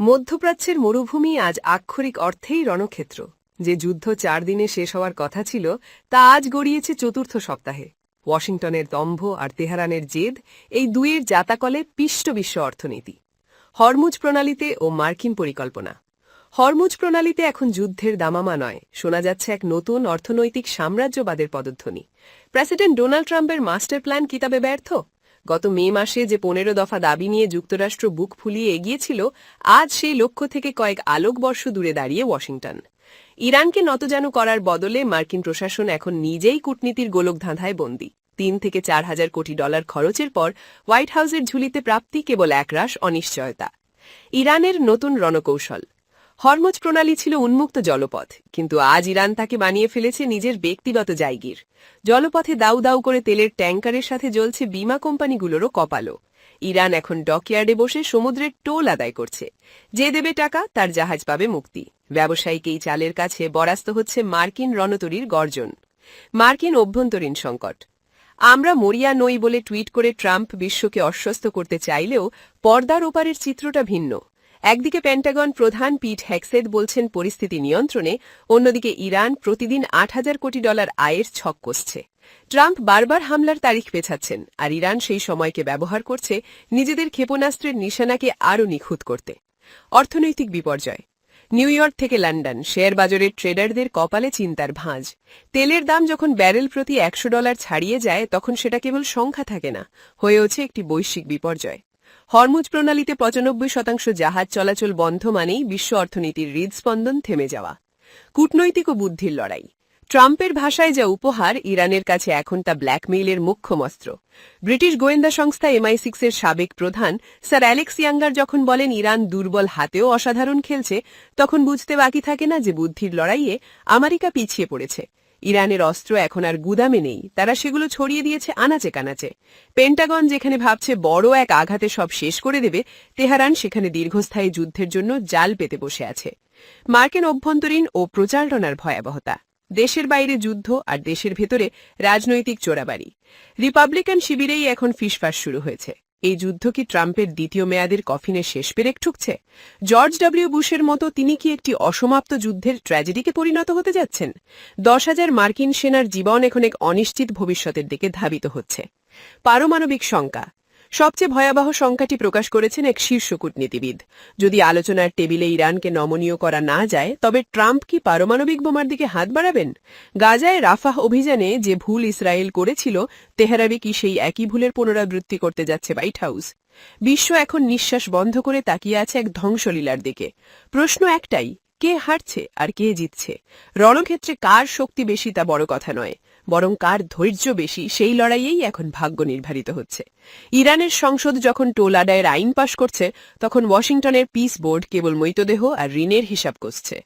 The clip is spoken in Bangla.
মধ্যপ্রাচ্যের মরুভূমি আজ আক্ষরিক অর্থেই রণক্ষেত্র। যে যুদ্ধ 4 দিনে শেষ হওয়ার কথা ছিল তা আজ গড়িয়েছে চতুর্থ সপ্তাহে। ওয়াশিংটনের দম্ভ আর তেহরানের জেদ, এই দুইয়ের জাতাকলে পিষ্ট বিশ্ব অর্থনীতি। হরমুজ প্রণালীতে ও মার্কিন পরিকল্পনা। হরমুজ প্রণালীতে এখন যুদ্ধের দামামা নয়, শোনা যাচ্ছে এক নতুন অর্থনৈতিক সাম্রাজ্যবাদের পদধ্বনি। প্রেসিডেন্ট ডোনাল্ড ট্রাম্পের মাস্টার প্ল্যান কি তবে ব্যর্থ? গত মে মাসে যে 15 দফা দাবি নিয়ে যুক্তরাষ্ট্র বুক ফুলিয়ে এগিয়েছিল, আজ সেই লক্ষ্য থেকে কয়েক আলোকবর্ষ দূরে দাঁড়িয়ে ওয়াশিংটন। ইরানকে নতজানু করার বদলে মার্কিন প্রশাসন এখন নিজেই কূটনীতির গোলকধাঁধায় বন্দী। 3 থেকে 4 হাজার কোটি ডলার খরচের পর হোয়াইট হাউসের ঝুলিতে প্রাপ্তি কেবল একরাশ অনিশ্চয়তা। ইরানের নতুন রণকৌশল। হরমুজ প্রণালী ছিল উন্মুক্ত জলপথ, কিন্তু আজ ইরান তাকে বানিয়ে ফেলেছে নিজের ব্যক্তিগত জায়গির। জলপথে দাউ দাউ করে তেলের ট্যাঙ্কারের সাথে জ্বলছে বিমা কোম্পানিগুলোরও কপালও। ইরান এখন ডকইয়ার্ডে বসে সমুদ্রের টোল আদায় করছে। যে দেবে টাকা তার জাহাজ পাবে মুক্তি। ব্যবসায়িক এই চালের কাছে বরাস্ত হচ্ছে মার্কিন রণতরীর গর্জন। মার্কিন অভ্যন্তরীণ সংকট। আমরা মরিয়া নই বলে টুইট করে ট্রাম্প বিশ্বকে অস্বস্ত করতে চাইলেও পর্দার ওপারের চিত্রটা ভিন্ন। একদিকে পেন্টাগন প্রধান পিট হেগসেথ বলছেন পরিস্থিতি নিয়ন্ত্রণে, অন্যদিকে ইরান প্রতিদিন 8,000 কোটি ডলার আয়ের ছক কষছে। ট্রাম্প বারবার হামলার তারিখ পেছাচ্ছেন, আর ইরান সেই সময়কে ব্যবহার করছে নিজেদের ক্ষেপণাস্ত্রের নিশানাকে আরও নিখুঁত করতে। অর্থনৈতিক বিপর্যয়। নিউ ইয়র্ক থেকে লন্ডন, শেয়ার বাজারের ট্রেডারদের কপালে চিন্তার ভাঁজ। তেলের দাম যখন ব্যারেল প্রতি $100 ছাড়িয়ে যায়, তখন সেটা কেবল সংখ্যা থাকে না, হয়ে ওঠে একটি বৈশ্বিক বিপর্যয়। হরমুজ প্রণালীতে 95% জাহাজ চলাচল বন্ধ মানেই বিশ্ব অর্থনীতির হৃদস্পন্দন থেমে যাওয়া। কূটনৈতিক ও বুদ্ধির লড়াই। ট্রাম্পের ভাষায় যা উপহার, ইরানের কাছে এখন তা ব্ল্যাকমেইলের মুখ্য অস্ত্র। ব্রিটিশ গোয়েন্দা সংস্থা MI6 এর সাবেক প্রধান স্যার অ্যালেক্স ইয়াঙ্গার যখন বলেন ইরান দুর্বল হাতেও অসাধারণ খেলছে, তখন বুঝতে বাকি থাকে না যে বুদ্ধির লড়াইয়ে আমেরিকা পিছিয়ে পড়েছে। ইরানের অস্ত্র এখন আর গুদামে নেই, তারা সেগুলো ছড়িয়ে দিয়েছে আনাচে কানাচে। পেন্টাগন যেখানে ভাবছে বড় এক আঘাতে সব শেষ করে দেবে, তেহরান সেখানে দীর্ঘস্থায়ী যুদ্ধের জন্য জাল পেতে বসে আছে। মার্কিন অভ্যন্তরীণ ও প্রচারণার ভয়াবহতা। দেশের বাইরে যুদ্ধ আর দেশের ভেতরে রাজনৈতিক চোরাবাড়ি। রিপাবলিকান শিবিরেই এখন ফিসফাস শুরু হয়েছে। এই যুদ্ধ কি ট্রাম্পের দ্বিতীয় মেয়াদের কফিনে শেষ পেরেক ঠুকছে? জর্জ ডব্লিউ বুশের মতো তিনি কি একটি অসমাপ্ত যুদ্ধের ট্র্যাজেডিকে পরিণত হতে যাচ্ছেন? 10,000 মার্কিন সেনার জীবন এখন এক অনিশ্চিত ভবিষ্যতের দিকে ধাবিত হচ্ছে। পারমাণবিক শঙ্কা। সবচেয়ে ভয়াবহ শঙ্কাটি প্রকাশ করেছেন এক শীর্ষ কূটনীতিবিদ। যদি আলোচনার টেবিলে ইরানকে নমনীয় করা না যায়, তবে ট্রাম্প কি পারমাণবিক বোমার দিকে হাত বাড়াবেন? গাজায় রাফাহ অভিযানে যে ভুল ইসরায়েল করেছিল, তেহরানে কি সেই একই ভুলের পুনরাবৃত্তি করতে যাচ্ছে হোয়াইট হাউস? বিশ্ব এখন নিঃশ্বাস বন্ধ করে তাকিয়ে আছে এক ধ্বংসলীলার দিকে। প্রশ্ন একটাই, কে হারছে আর কে জিতছে? রণক্ষেত্রে কার শক্তি বেশি তা বড় কথা নয়, বরং কার ধৈর্য বেশি সেই লড়াইয়েই এখন ভাগ্য নির্ধারিত হচ্ছে। ইরানের সংসদ যখন টোল আদায়ের আইন পাশ করছে, তখন ওয়াশিংটনের পিস বোর্ড কেবল মৃতদেহ আর ঋণের হিসাব কষছে।